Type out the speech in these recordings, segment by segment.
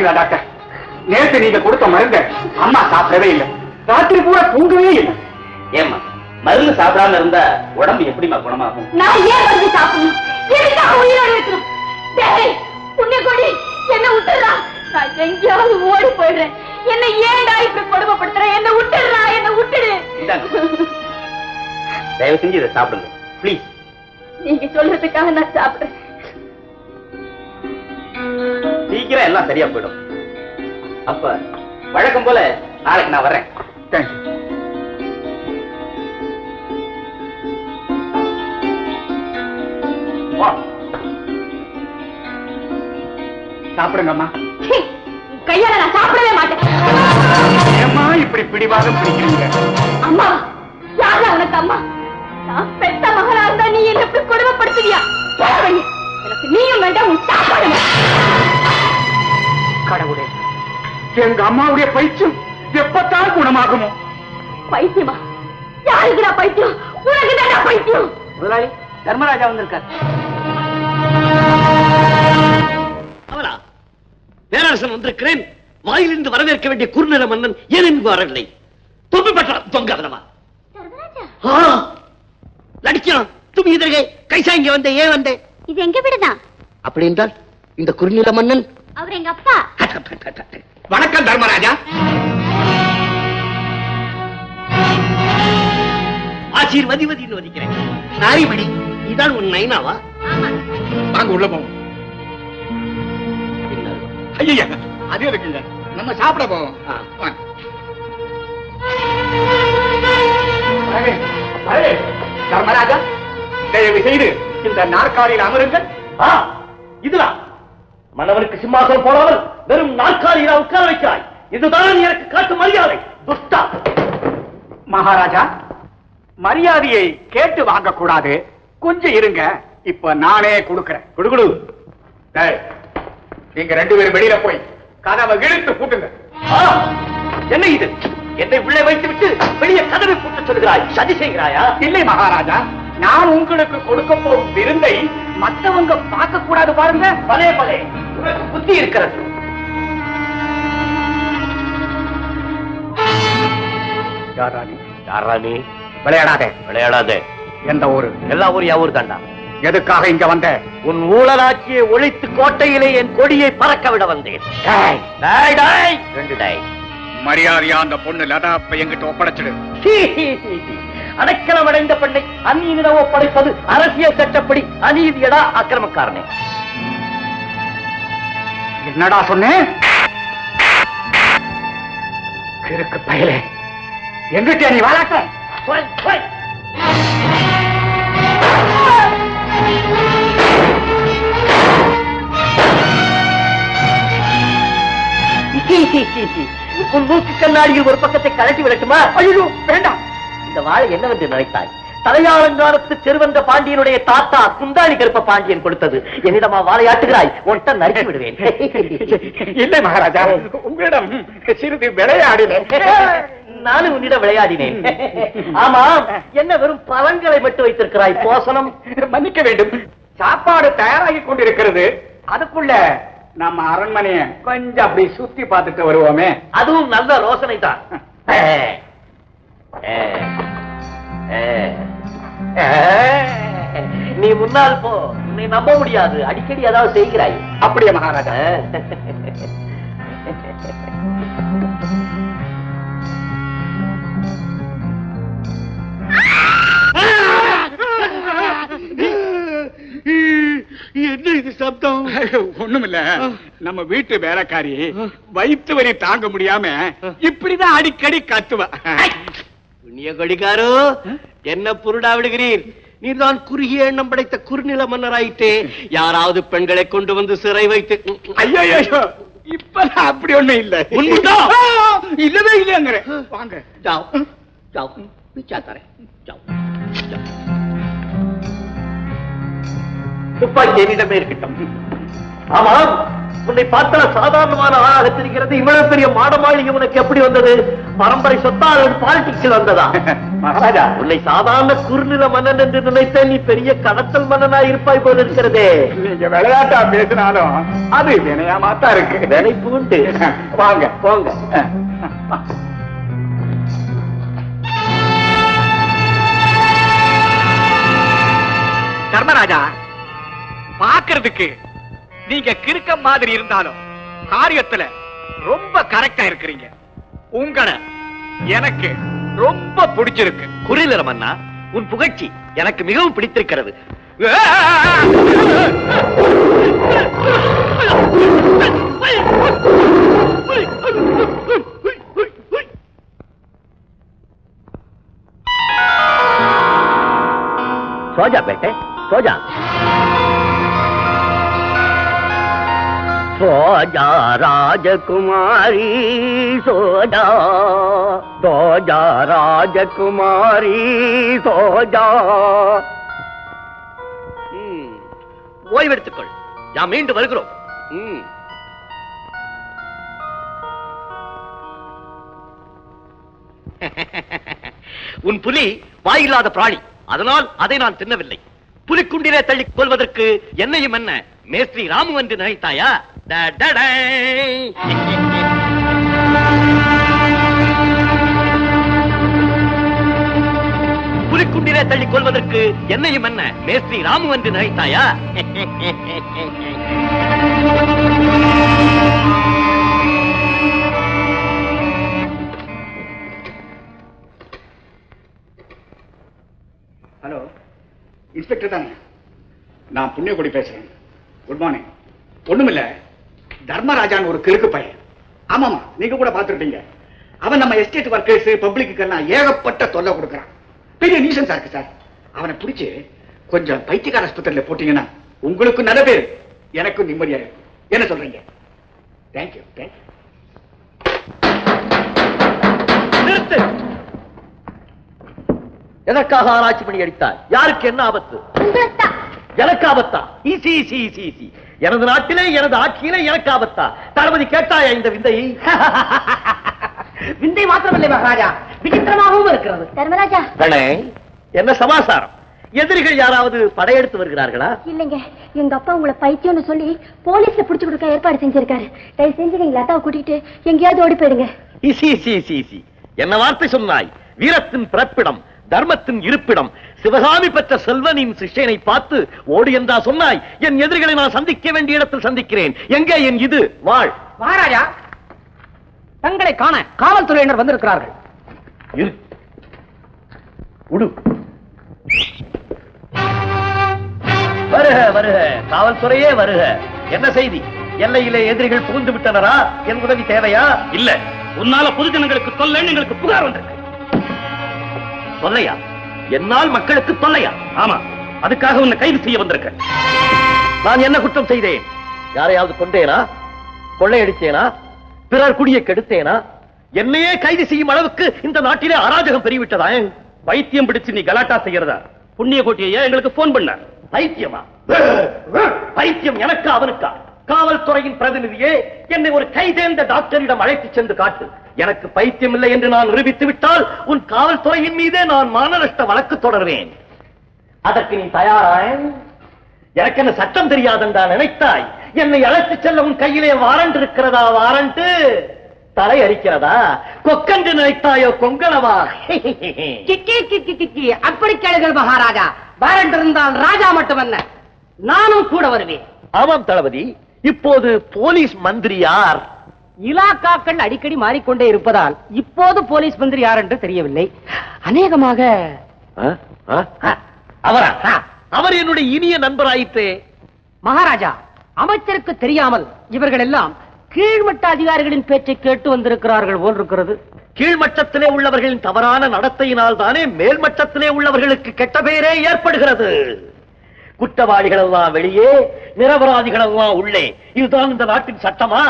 பாத்தீங்களா டாக்டர், நேற்று நீங்க கொடுத்த மருந்த அம்மா சாப்பிடவே இல்லை, ராத்திரி பூரா தூங்கவே இல்லை. ஏம்மா மருந்து சாப்பிடாம இருந்தா உடம்பு எப்படிமா குணமாகும்? நான் ஏன் மருந்து சாப்பிடணும்? எதுக்காக உயிரோட இருக்கணும்? புண்ணிய கொடி என்ன விட்டுறா, நான் எங்கேயாவது ஓடி போயிடுறேன். என்ன ஏன்டா இப்படி கொடுமைப்படுத்துற? என்ன விட்டுடுறா, என்ன விட்டுடு. தயவு செஞ்சு இதை சாப்பிடுங்க ப்ளீஸ். நீங்க சொல்றதுக்காக நான் சாப்பிடுறேன். சீக்கிரம் எல்லாம் சரியா போயிடும். அப்ப வழக்கம் போல நாளைக்கு நான் வர்றேன். தேங்க்யூ. சாப்பிடுங்கம்மா. கையால நான் சாப்பிடவே மாட்டேன். ஏம்மா இப்படி பிடிவாதம் பிடிக்கிறீங்க? அம்மா யாரா உனக்கு அம்மா? நான் பெத்த மகனா இருந்தா நீ என்ன இப்படி கொடுமைப்படுத்துவியா? எனக்கு நீயும் வேண்டாம், உன் சாப்பாடு. கடவுளே, எங்க அம்மாவுடைய பைத்தியம் எப்பத்தான் குணமாகுமோ? பைத்தியமா? யாருக்குடா பைத்தியம்? உனக்கு தானே பைத்தியம். முதலாளி தர்மராஜா வந்திருக்கார். அவளா பேரரசன் வந்திருக்கிறேன். வாயிலிருந்து வரவேற்க வேண்டிய குறுநில மன்னன் ஏன் இங்கு வரவில்லை? தொப்பி பற்றா தொங்காதனமா லடிச்சான். துமி இதழ்கை கைசா இங்க வந்த ஏன் வந்தே? இது எங்க வீடுதான். அப்படி என்றால் இந்த குறுநில மன்னன் அவர் எங்க அப்பா. வணக்கம் தர்மராஜா. ஆசீர்வதிவதின்னு வதிக்கிறேன். நாரிமணி இதான் உன் நைனாவா? வாங்க உள்ள போவோம். ஐயா அது இருக்குங்க, நம்ம சாப்பிட போவோம். தர்மராஜா தயவு செய்து இந்த நாற்காலியில் அமருங்கள். இதுதான் மன்னவனுக்கு சிம்மாசனம் போடாமல் வெறும் நாற்காலியில் உட்கார வைக்கிறாய். இதுதான் எனக்கு காட்டும் மரியாதை. துஷ்டா. மகாராஜா, மரியாதையை கேட்டு வாங்க கூடாது, கொஞ்சம் இருங்க. இப்ப நானே கொடுக்கிறேன். குடுகுடு. நீங்க ரெண்டு பேரும் வெளியில போய் கதவை இழுத்து பூட்டுங்க. என்ன இது? என்னை உள்ளே வைத்து விட்டு வெளியே கதவை பூட்ட சொல்கிறாய். சதி செய்கிறாயா? இல்லை மகாராஜா, நான் உங்களுக்கு கொடுக்க போகும் விருந்தை மற்றவங்க பார்க்க கூடாது பாருங்க. பலே பலே, உனக்கு புத்தி இருக்கிறது. யாரானி? விளையாடாதே விளையாடாதே. எந்த ஊரு? எல்லா ஊர் யாவூர் தாண்டா. எதுக்காக இங்க வந்த? உன் ஊழலாட்சியை ஒழித்து கோட்டையிலே என் கொடியை பறக்க விட வந்தேன். மரியாதையா அந்த பொண்ணு லதாப்பை என்கிட்ட ஒப்படைச்சிடு. அடைக்கலம் அடைந்த பெண்ணை அந்நியனிடம் ஒப்படைப்பது அரசியல் சட்டப்படி அநீதியடா அக்கிரமக்காரனே. என்னடா சொன்னேன்? கிறுக்கு பயலே, எங்கிட்ட நீ வாழாட்ட? உன் மூக்கு கண்ணாடியில் ஒரு பக்கத்தை கழட்டி விடட்டுமா? ஐயோ வேண்டாம். இந்த வாழை என்னவென்று நினைத்தாய்? தலையாளங்காலத்து செருவந்த பாண்டியனுடைய தாத்தா குந்தாணி கருப்ப பாண்டியன் கொடுத்தது. என்னிடமா வாழையாட்டுகிறாய்? ஒன்றை நறுக்கி விடுவேன். இல்லை மகாராஜா, உங்களிடம் சிறிது விளையாடினேன். நானும் உன்னிடம் விளையாடினேன். ஆமா, என்ன வெறும் பழங்களை மட்டும் வைத்திருக்கிறாய்? போசனம் மன்னிக்க வேண்டும், சாப்பாடு தயாராகி கொண்டிருக்கிறது. அதுக்குள்ள நம்ம அரண்மனைய கொஞ்சம் அப்படி சுத்தி பார்த்துட்டு வருவோமே. அதுவும் நல்ல ரோசனை தான். நீ முன்னால் போ, நீ நம்ப முடியாது. அடிக்கடி ஏதாவது செய்கிறாய். அப்படியே மகாராஜா. என்ன இது சப்தம்? ஒண்ணுமில்ல, நம்ம வீட்டு வேலைக்காரி வயிற்று வலி தாங்க முடியாம இப்படிதான் அடிக்கடி கத்துவா. புண்ணிய கொடிக்காரோ, என்ன புருடா விடுகிறீர்? நீர்தான் குறுகிய எண்ணம் படைத்த குறுநில மன்னராயிட்டே. யாராவது பெண்களை கொண்டு வந்து சிறை வைத்து. ஐயோ, இப்ப அப்படி ஒண்ணு இல்ல. இல்லவே இல்லையாங்கிற. வாங்க ஜாவ் ஜாவ் பிச்சா தரேன். துப்பாக்கி என்னிடமே இருக்கட்டும். ஆமாம், உன்னை பார்த்தா சாதாரணமான ஆளாக தெரிகிறது. இவ்வளவு பெரிய மாடமாளிகை உனக்கு எப்படி வந்தது? பரம்பரை சொத்தா அல்லது பாலிடிக்ஸில் வந்ததா? மகாராஜா, உன்னை சாதாரண குறுநில மன்னன் என்று நினைத்த நீ பெரிய கடத்தல் மன்னனா இருப்பாய் போல இருக்கிறதே. நீங்க விளையாட்டா பேசினாலும் அது வினையாமாத்தான் இருக்கு. நினைப்பு உண்டு. வாங்க போங்க. தர்மராஜா, பாக்குறதுக்கு நீங்க கிறுக்க மாதிரி இருந்தாலும் காரியத்துல ரொம்ப கரெக்டா இருக்கிறீங்க. உங்களை எனக்கு ரொம்ப பிடிச்சிருக்கு. குறுநில மன்னா, உன் புகழ்ச்சி எனக்கு மிகவும் பிடித்திருக்கிறது. சோஜா பேட்டை, சோஜா சோஜா ராஜகுமாரி, சோஜா சோஜா ராஜகுமாரி, சோஜா. ஓய்வெடுத்துக்கொள், நாம் மீண்டும் வருகிறோம். உன் புலி வாயில்லாத பிராணி, அதனால் அதை நான் தின்னவில்லை. புலிக்குண்டிலே தள்ளி கொள்வதற்கு என்னையும் என்ன மேஸ்திரி ராமு என்று நினைத்தாயா? புலிக்குண்டிலே தள்ளி கொள்வதற்கு என்னையும் என்ன மேஸ்திரி ராமு என்று நினைத்தாயா? ஹலோ, இன்ஸ்பெக்டர் தானே? நான் புண்ணியகுடி பேசுறேன். Good morning. ஒண்ணுமில்ல, தர்மராஜான் ஒரு கிறுக்கு பையன். ஆமாமா, நீங்க கூட பாத்துட்டீங்க. அவன் நம்ம எஸ்டேட் ஒர்க்கர்ஸ் பப்ளிக்கு எல்லாம் ஏகப்பட்ட தொல்லை கொடுக்கறான். பெரிய நியூசன்ஸா இருக்கு சார். அவனை பிடிச்சு கொஞ்சம் பைத்தியக்கார ஆஸ்பத்திரியில போட்டீங்கன்னா உங்களுக்கு நல்ல பேர், எனக்கும் நிம்மதியா இருக்கும். என்ன சொல்றீங்க? தேங்க்யூ. தேங்க்யூ. நிறுத்து. எதற்காக ஆராய்ச்சி பண்ணி அடித்தாய்? யாருக்கு என்ன ஆபத்து? எனக்கு ஆபத்தா? Easy easy easy easy. எனது நாட்டிலே எனது ஆட்சியிலே எனக்கு ஆபத்தா? தளபதி கேட்டாயா இந்த விந்தை? விந்தை மாத்திரமில்லை மகாராஜா, விசித்திரமாகவும் இருக்கிறது. தர்மராஜா, என்ன சமாசாரம்? எதிரிகள் யாராவது படையெடுத்து வருகிறார்களா? இல்லைங்க, எங்க அப்பா உங்களை பைத்தியம்னு சொல்லி போலீஸ்ல புடிச்சு கொடுக்க ஏற்பாடு செஞ்சிருக்காரு. தயவு செஞ்சு நீங்க லதாவை கூட்டிட்டு எங்கேயாவது ஓடி போயிடுங்க. Easy easy easy easy. என்ன வார்த்தை சொன்னாய்? வீரத்தின் பிறப்பிடம், தர்மத்தின் இருப்பிடம், சிவகாமி பெற்ற செல்வனின் சிஷ்யனை பார்த்து ஓடு என்றா சொன்னாய்? என் எதிரிகளை நான் சந்திக்க வேண்டிய இடத்தில் சந்திக்கிறேன். எங்கே என் இது வாழ்? மகாராஜா, தங்களை காண காவல்துறையினர் வந்திருக்கிறார்கள். வருக வருக, காவல்துறையே வருக. என்ன செய்தி? எல்லையிலே எதிரிகள் புகுந்து விட்டனரா? என் உதவி தேவையா? இல்ல, உன்னால பொதுஜனங்களுக்கு தொல்லைன்னு எங்களுக்கு புகார் வந்திருக்கு. தொல்லையா? என்னால் மக்களுக்கு தொல்லையா? ஆமா, அதுக்காக உன்னை கைது செய்ய வந்திருக்க. நான் என்ன குற்றம் செய்தேன்? யாரையாவது கொண்டேனா? கொள்ளையடித்தேனா? பிறர் குடியை கெடுத்தேனா? என்னையே கைது செய்யும் அளவுக்கு இந்த நாட்டிலே அராஜகம் பெருகிவிட்டதா? பைத்தியம் பிடிச்சு நீ கலாட்டா செய்யறதா புண்ணிய கோட்டியை எங்களுக்கு போன் பண்ண. பைத்தியமா? பைத்தியம் எனக்கா அவனுக்கா? காவல்துறையின் பிரதிநிதியே, என்னை ஒரு கைதேர்ந்த டாக்டரிடம் அழைத்து சென்று காட்டு. எனக்கு பைத்தியம் இல்லை என்று நான் நிரூபித்து விட்டால் உன் காவல்துறையின் மீதே நான் மானநஷ்ட வழக்கு தொடர்வேன். அதற்கு நீ தயாரா? எனக்கு என்ன சட்டம் தெரியாதென்றா நினைத்தாய்? என்னை அழைத்து செல்ல உன் கையிலே வாரண்ட் இருக்கிறதா? வாரண்ட் தலை அரிக்கிறதா? கொக்கென்று நினைத்தாயோ கொங்கணவா? அப்படி கேளுங்கள் மகாராஜா. வாரண்ட் இருந்தால் ராஜா மட்டுமல்ல, நானும் கூட வருவேன். ஆமாம் தளபதி. இப்போது போலீஸ் மந்திரி யார்? இலாக்காக்கள் அடிக்கடி மாறிக்கொண்டே இருப்பதால் இப்போது போலீஸ் மந்திரி யார் என்று தெரியவில்லை. அநேகமாக அவரா? அவர் என்னுடைய இனிய நண்பராயிற்றே. மகாராஜா, அமைச்சருக்கு தெரியாமல் இவர்கள் எல்லாம் கீழ்மட்ட அதிகாரிகளின் பேச்சை கேட்டு வந்திருக்கிறார்கள் போல் இருக்கிறது. கீழ்மட்டத்திலே உள்ளவர்களின் தவறான நடத்தையினால் தானே மேல்மட்டத்திலே உள்ளவர்களுக்கு கெட்ட பெயரே ஏற்படுகிறது. குற்றவாளிகள் எல்லாம் வெளியே, நிரபராதிகள் எல்லாம் உள்ளே. இதுதான் இந்த நாட்டின் சட்டமா?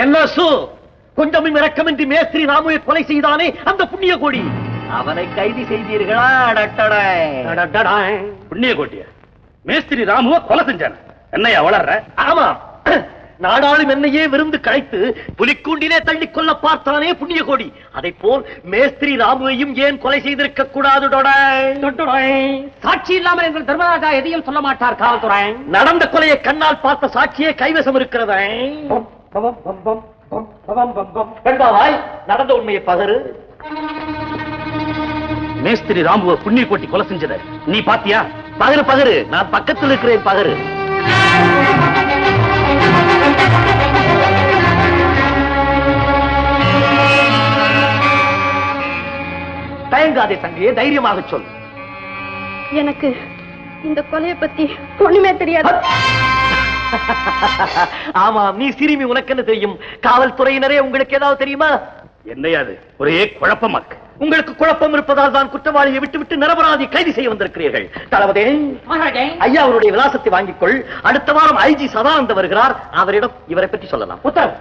என்ன கொஞ்சமும் இரக்கமின்றி மேஸ்திரி ராமுவை கொலை செய்தானே அந்த புண்ணிய கோடி, அவனை கைது செய்தீர்களா? புண்ணிய கோட்டிய மேஸ்திரி ராமுவ கொலை செஞ்சான என்னையா வளர்ற? ஆமா, நாடாளும் என்னையே விருந்து கழைத்து புலிக்கூண்டிலே தள்ளி கொல்ல பார்த்தானே புண்ணிய கோடி. அதை போல் மேஸ்திரி ராமுவையும் ஏன் கொலை செய்திருக்க கூடாது? சாட்சி இல்லாமல் எங்கள் தர்மராஜா எதையும் சொல்ல மாட்டார் காவல்துறை. நடந்த கொலையை கண்ணால் பார்த்த சாட்சியே கைவசம் இருக்கிறதா? பெண்பாவாய், நடந்த உண்மையை பகரு. மேஸ்திரி ராமுவ புண்ணிய கோட்டி கொலை செஞ்சத நீ பாத்தியா? பகரு பகரு, நான் பக்கத்தில் இருக்கிறேன் பகரு. தயங்காதே தங்கையே, தைரியமாக சொல். எனக்கு இந்த கொலையை பத்தி ஒண்ணுமே தெரியாது. ஆமா, நீ சிறுமி, உனக்கு என்ன தெரியும்? காவல்துறையினரே உங்களுக்கு ஏதாவது தெரியுமா? என்னையாது ஒரே குழப்பமாக்கு. உங்களுக்கு குழப்பம் இருப்பதால் தான் குற்றவாளியை விட்டுவிட்டு நிரபராதி கைது செய்ய வந்திருக்கிறீர்கள். தளபதி, ஐயா அவருடைய விலாசத்தை வாங்கிக் கொள். அடுத்த வாரம் ஐஜி சதானந்த வருகிறார், அவரிடம் இவரை பற்றி சொல்லலாம். உத்தரவு.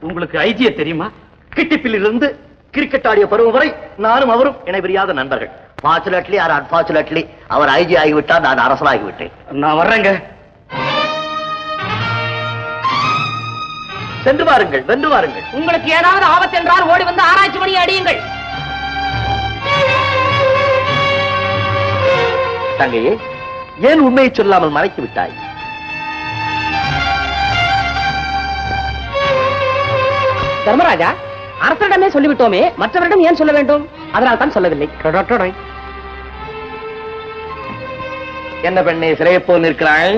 உங்களுக்கு ஐஜிய தெரியுமா? கிட்டிப்பிலிருந்து கிரிக்கெட் ஆடிய பருவம் வரை நானும் அவரும் இணைபிரியாத நண்பர்கள். ஃபார்ச்சுனேட்லி ஆர் அன்பார்ச்சுனேட்லி அவர் ஐஜி ஆகிவிட்டார், நான் அரசனாகிவிட்டேன். நான் வர்றேங்க. சென்று வாருங்கள், வென்று வாருங்கள். உங்களுக்கு ஏதாவது ஆபத்து என்றால் ஓடி வந்து ஆராய்ச்சி பண்ணி அடியுங்கள். தங்கையே, ஏன் உண்மையை சொல்லாமல் மறைத்து விட்டாய்? தர்மராஜா, அரசரிடமே சொல்லிவிட்டோமே, மற்றவரிடம் ஏன் சொல்ல வேண்டும்? அதனால் தான் சொல்லவில்லை. என்ன பெண்ணே சிறையை போல் நிற்கிறாய்?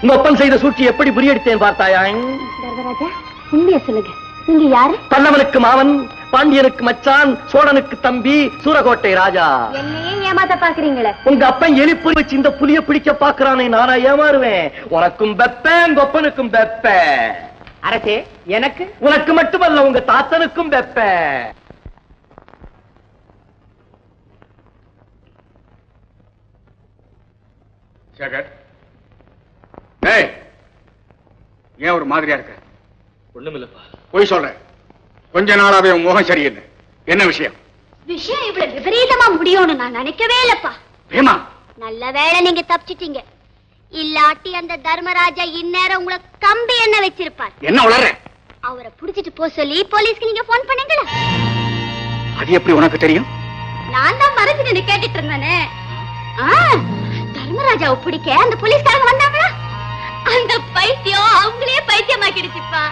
இந்த ஒப்பன் செய்த சூழ்ச்சி எப்படி புரியடித்தேன் பார்த்தாயாய்? தர்மராஜா, உண்மையை சொல்லுங்க, நீங்க யாரு? பல்லவனுக்கு மாமன், பாண்டியனுக்கு மச்சான், சோழனுக்கு தம்பி, சூரகோட்டை ராஜா. என்னையே ஏமாத்த பாக்குறீங்களே. உங்க அப்பன் எலிப்புலி வச்சு இந்த புலிய பிடிக்க பாக்குறானே, நானா ஏமாறுவேன்? உனக்கும் பெப்பேன், உங்க அப்பனுக்கும் பெப்பேன். அரசே, எனக்கு உனக்கு மட்டுமல்ல, உங்க தாத்தனுக்கும் பெப்பேன். சேகர், டேய், ஏன் ஒரு மாதிரியா இருக்க? ஒண்ணுமில்லப்பா. போய் சொல்றேன். கொஞ்ச நாளாவே உன் முகம் சரியில்லை. என்ன விஷயம்? விஷயம் இவ்வளவு விபரீதமா முடியும்னு நான் நினைக்கவே இல்லப்பா. ஏமா? நல்ல வேளை நீங்க தப்பிச்சிட்டீங்க. இல்லாட்டி அந்த தர்மராஜா இந்நேரம் உங்களை கம்பி என்ன வச்சிருப்பார். என்ன உளற? அவரை புடிச்சிட்டு போ சொல்லி போலீஸ்க்கு நீங்க போன் பண்ணீங்களா? அது எப்படி உனக்கு தெரியும்? நான் தான் மறைச்சு நின்னு கேட்டுட்டு இருந்தேனே. தர்மராஜாவை பிடிக்க அந்த போலீஸ்காரங்க வந்தாங்களா? அந்த பைத்தியம் அவங்களே பைத்தியமாக்கிடுச்சுப்பா.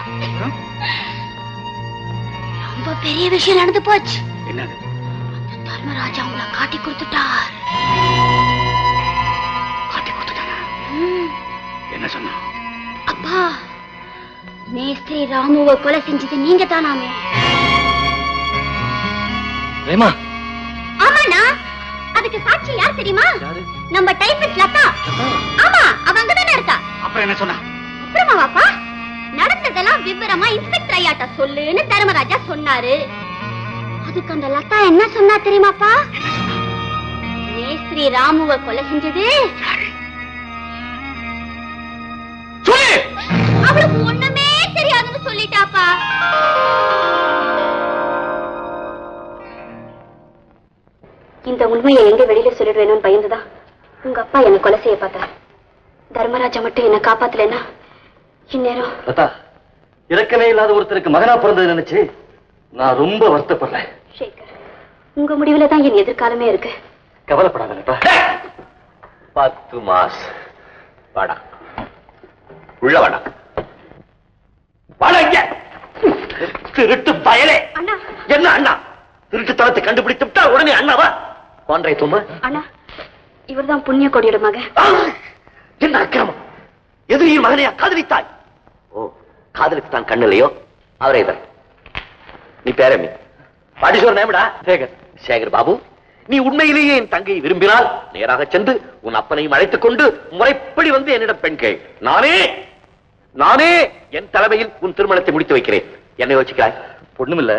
ரொம்ப பெரிய விஷயம் நடந்து போச்சு. என்னது? அந்த தர்மராஜா உங்களை காட்டி கொடுத்துட்டார். காட்டி கொடுத்துட்டானா? என்ன சொன்னா? அப்பா, மேஸ்திரி ராமுவை கொலை செஞ்சது நீங்க தானாமே? ரேமா. ஆமாண்ணா. அதுக்கு சாட்சி யார் தெரியுமா? நம்ம டைபிஸ்ட் லதா. ஆமா, அவ அங்கதானே இருக்கா. அப்புறம் என்ன சொன்னா? அப்புறமா வாப்பா, நடந்ததெல்லாம் விவரமா இன்ஸ்பெக்டர் ஐயாட்ட சொல்லுன்னு தர்மராஜா சொன்னாரு. அதுக்கு அந்த லதா என்ன சொன்னா தெரியுமாப்பா? மேஸ்திரி ராமுவை கொலை செஞ்சது அவளுக்கு ஒண்ணுமே தெரியாதுன்னு சொல்லிட்டாப்பா. இந்த உண்மையை எங்க வெளியில சொல்லிடுவேணும்னு பயந்துதான் உங்க அப்பா என்ன கொலை செய்ய பார்த்தார். தர்மராஜா மட்டும் என்ன காப்பாத்தலன்னா இந்நேரம். லதா, இறக்கமே இல்லாத ஒருத்தருக்கு மகனா பிறந்தது நினைச்சு நான் ரொம்ப வருத்தப்படுறேன். சேகர், உங்க முடிவுல தான் என் எதிர்காலமே இருக்கு. கவலைப்படாத லதா. 10 மாசம் வாடா, உள்ள வாடா. வாடா இங்க. திருட்டு பயலே. அண்ணா. என்ன அண்ணா? திருட்டு தளத்தை கண்டுபிடித்து விட்டா உடனே அண்ணாவா? போன்றே தும்பு. அண்ணா, இவர்தான் புண்ணிய கொடியோட மகன். என்ன அக்கிரமம்! எதிரியின் மகனையா காதலித்தாய்? ஓ, காதலிக்கு தான் கண்ணு இல்லையோ? அவரே தான். நீ பேரமி பாடீஸ்வரர் நேமடா? சேகர். சேகர் பாபு, நீ உண்மையிலேயே என் தங்கையை விரும்பினால் நேராக சென்று உன் அப்பனையும் அழைத்துக் கொண்டு முறைப்படி வந்து என்னிடம் பெண் கேள். நானே என் தலைமையில் உன் திருமணத்தை முடித்து வைக்கிறேன். என்ன யோசிக்கிறாய்? ஒண்ணுமில்ல,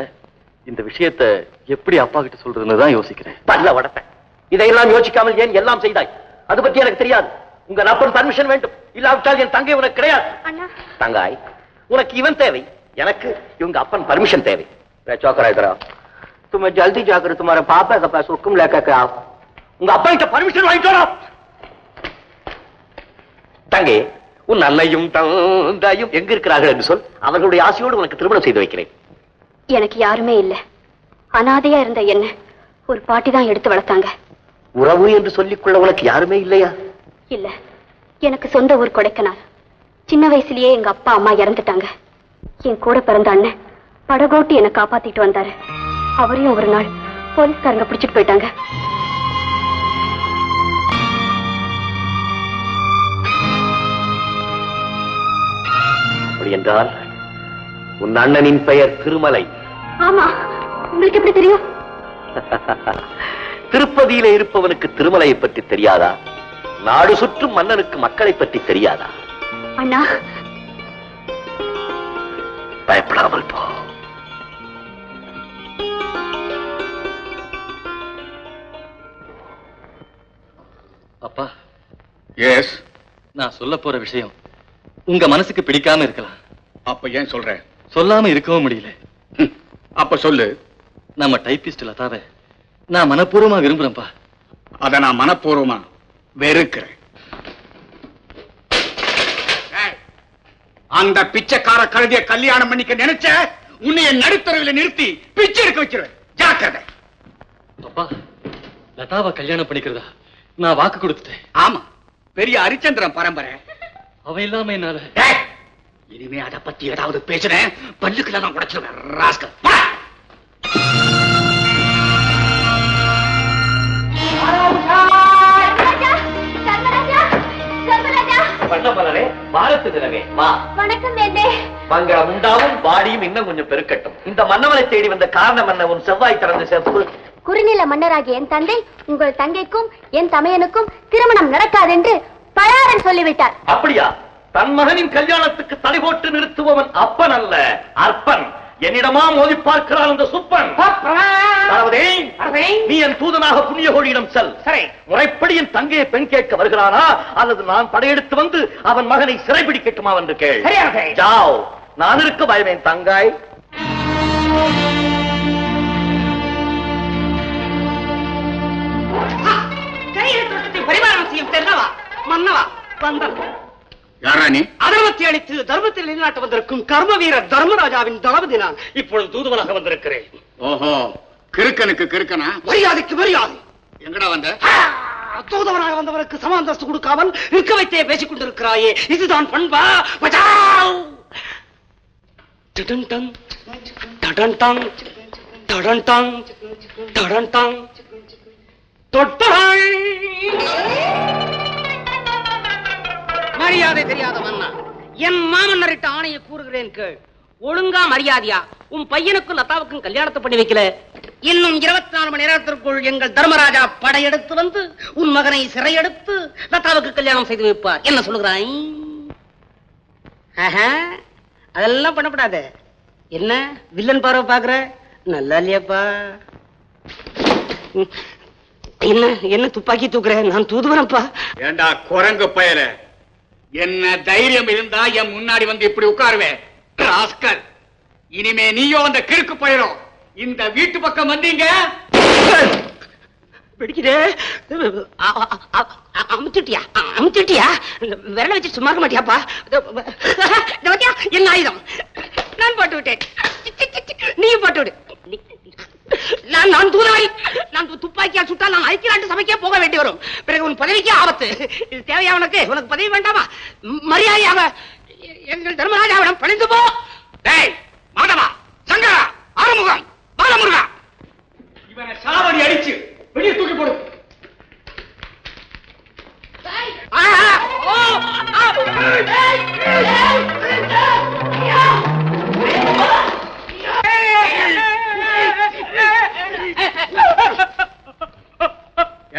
இந்த விஷயத்தை எப்படி அப்பா கிட்ட சொல்றதுன்னு தான் யோசிக்கிறேன். பல்ல வடப்பேன். இதையெல்லாம் யோசிக்காமல் ஏன் எல்லாம் செய்தாய்? அது பற்றி எனக்கு தெரியாது. உங்க அப்பன் பர்மிஷன் வேண்டும், இல்லாவிட்டால் என் தங்கை உனக்கு கிடையாது. தங்காய், உனக்கு இவன் தேவை, எனக்கு இவங்க அப்பன் பர்மிஷன் தேவை. तुम्हें जल्दी जाकर तुम्हारे पापा के पास हुक्म लेकर आओ. உங்க அப்பா கிட்ட பர்மிஷன் வாங்கிட்டு வா. தங்கை, உன் அன்னையும் தந்தையும் எங்க இருக்கிறார்கள் என்று சொல். அவர்களுடைய ஆசையோடு உனக்கு திருமணம் செய்து வைக்கிறேன். எனக்கு யாருமே இல்ல. அனாதையா இருந்த என்ன ஒரு பாட்டி தான் எடுத்து வளர்த்தாங்க. உறவு என்று சொல்லிக்கொள்ள உனக்கு யாருமே இல்லையா? இல்ல, எனக்கு சொந்த ஊர் கொடைக்கானல். சின்ன வயசுலயே எங்க அப்பா அம்மா இறந்துட்டாங்க. என் கூட பிறந்த அண்ணன் படகோட்டி என்னை காப்பாத்திட்டு வந்தாரு. அவரையும் ஒரு நாள் போலீஸ்காரங்க பிடிச்சிட்டு போயிட்டாங்க. அப்படி என்றால் உன் அண்ணனின் பெயர் திருமலை. ஆமா, உங்களுக்கு எப்படி தெரியும்? திருப்பதியில இருப்பவனுக்கு திருமலையை பற்றி தெரியாதா? நாடு சுற்றும் மன்னனுக்கு மக்களை பற்றி தெரியாதா? அண்ணா, பயப்படாமல் போ. அப்பா, எஸ். நான் சொல்ல போற விஷயம் உங்க மனசுக்கு பிடிக்காம இருக்கலாம். அப்ப ஏன் சொல்ற? சொல்லாம இருக்கவும் முடியல. அப்ப சொல்லு. நம்ம டைப்பிஸ்ட் லதாவை நான் மனப்பூர்வமா விரும்புறேன்ப்பா. அத நான் மனப்பூர்வமா வெறுக்கிறேன். அந்த பிச்சைக்கார கழுதிய கல்யாணம் பண்ணிக்க நினைச்ச உன்னைய நடுத்தரவில் நிறுத்தி பிச்சை எடுக்க வச்சிருவேன். ஜாக்கிரதை. அப்பா, லதாவை கல்யாணம் பண்ணிக்கிறதா நான் வாக்கு கொடுத்துட்டேன். ஆமா, பெரிய ஹரிச்சந்திரன் பரம்பரை. அவ இல்லாம என்னால. இனிமே அதை பத்தி ஏதாவது பேசுறேன், பல்லுக்குள்ள நான் உடைச்சிருவேன். ராஸ்கல். பாரத்து நிலவே வா. வணக்கம் வேண்டே. மங்களம் உண்டாவும், பாடியும் இன்னும் கொஞ்சம் பெருக்கட்டும். இந்த மன்னவனை தேடி வந்த காரணம் என்ன? உன் செவ்வாய் திறந்த செப்பு. குறுநில மன்னராகிய என் தந்தை உங்கள் தங்கைக்கும் என் தமையனுக்கும் திருமணம் நடக்காது என்று பலாரன் சொல்லிவிட்டார். அப்படியா? தன் மகனின் கல்யாணத்துக்கு தடை போட்டு நிறுத்துபவன் அப்பன் அல்ல, அற்பன். என்னிடமா மோதி பார்க்கிறான் அந்த சுப்பன். நீ என் தூதனாக புண்ணிய கோழியிடம் செல். சரி, முறைப்படி என் தங்கையை பெண் கேட்க வருகிறானா அல்லது நான் படையெடுத்து வந்து அவன் மகனை சிறைபிடிக்கட்டுமா என்று கேள். ஜாவ், நான் இருக்க பயமேன் தங்காய். பரிமாணம் செய்யும் தென்னவா மன்னவா வந்தன். யாரா நீ? அதர்மத்தை அளித்து தர்மத்தில் நிலைநாட்ட வந்திருக்கும் கர்ம வீரர் தர்மராஜாவின் தளபதி நான். இப்பொழுது தூதுவனாக வந்திருக்கிறேன். ஓஹோ, கிறுக்கனுக்கு கிறுக்கனா? மரியாதைக்கு மரியாதை. எங்கடா வந்த? தூதுவனாக வந்தவருக்கு சமாந்தஸ்து கொடுக்காமல் இருக்க வைத்தே பேசிக் கொண்டிருக்கிறாயே, இதுதான் பண்பா? பஜாவ். டடன்டங் டடன்டங் டடன்டங் டடன்டங் தொட்டல். மரியாதை தெரியாத மன்னா, என் மாமன்னரிட்ட ஆணையை கூறுகிறேன் கேள். ஒழுங்கா மரியாதையா உன் பையனுக்கும் லதாவுக்கும் கல்யாணத்தை பண்ணி வைக்கல, இன்னும் 24 மணி நேரத்திற்குள் எங்கள் தர்மராஜா படையெடுத்து வந்து உன் மகனை சிறையெடுத்து லதாவுக்கு கல்யாணம் செய்து வைப்பார். என்ன சொல்லுகிறாய்? அதெல்லாம் பண்ணப்படாது. என்ன வில்லன் பார்வை பாக்குற? நல்லா இல்லையாப்பா? என்ன என்ன துப்பாக்கி தூக்குற? நான் தூதுவனப்பா. ஏண்டா குரங்கு பயல, என்ன தைரியம் இருந்தா என் முன்னாடி வந்து இப்படி உட்காருவேன். ராஸ்கல், இனிமே நீயோ அந்த கிறுக்கு பயலும் இந்த வீட்டு பக்கம் வந்தீங்க பிடிக்குதே. அமுத்திட்டியா அமுத்திட்டியா? விரல வச்சு சும்மா இருக்க மாட்டியாப்பா? என்ன ஆயுதம்? நான் போட்டு விட்டேன், நீயும் போட்டு விடு. நான் தூதுவரி. நான் துப்பாக்கியால் சுட்டால் நான் ஐக்கிய நாட்டு சபைக்கே போக வேண்டி வரும். பிறகு உன் பதவிக்கே ஆபத்து. இது தேவையா உனக்கு? உனக்கு பதவி வேண்டாமா? மரியாதையாக எங்கள் தர்மராஜாவிடம் பணிந்து போ. டேய் மாதவா, சங்கரா, ஆறுமுகம், பாலமுருகா, இவனை சாவடி அடிச்சு வெளியே தூக்கி போடு.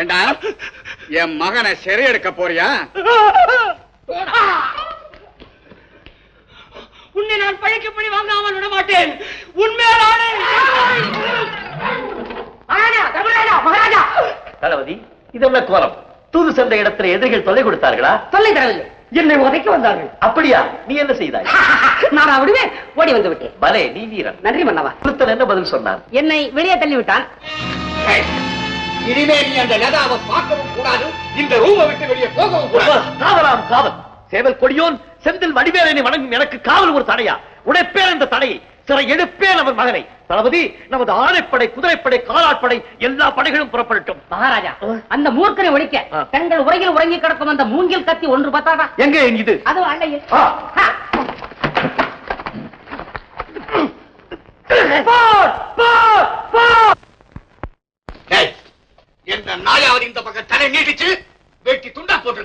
ஏண்டா என் மகனை சிறை எடுக்க போறியா? உன்னை நான் பழிக்கப்படி வாங்காமல் விட மாட்டேன். உண்மையானே தளபதி, இது என்ன கோலம்? தூது சென்ற இடத்துல எதிரிகள் தொல்லை கொடுத்தார்களா? தொல்லை தரவில்லை, என்னை உதைக்க வந்தார்கள். அப்படியா? நீ என்ன செய்தாய்? நான் விடுவேன், ஓடி வந்து விட்டேன். பலே, நீ வீரன். நன்றி மன்னவா. ஒருத்தன் என்ன பதில் சொன்னார்? என்னை வெளியே தள்ளி விட்டான். இனிமே நீ அந்த லதாவை பார்க்கவும் கூடாது, இந்த ரூமை விட்டு வெளியே போகவும் கூடாது. காவலாம் காவல். சேவல் கொடியோன் செந்தில் வடிவேலனை வணங்கும் எனக்கு காவல் ஒரு தடையா? உடைப்பேன் அந்த தடையை, சிறை எடுப்பேன் அவன் மகனை. தளபதி, நமது ஆணைப்படை, குதிரைப்படை, காலாட்படை எல்லா படைகளும் புறப்படட்டும். மகாராஜா, அந்த மூர்க்கனை ஒழிக்க தங்கள் உரையில் உறங்கி கிடக்கும் அந்த மூங்கில் கத்தி ஒன்று பத்தாதா? எங்கே இது? அது அண்டையில். எந்த நாயாவது இந்த பக்கம் தலை நீட்டிச்சு வெட்டி துண்டா போட்டு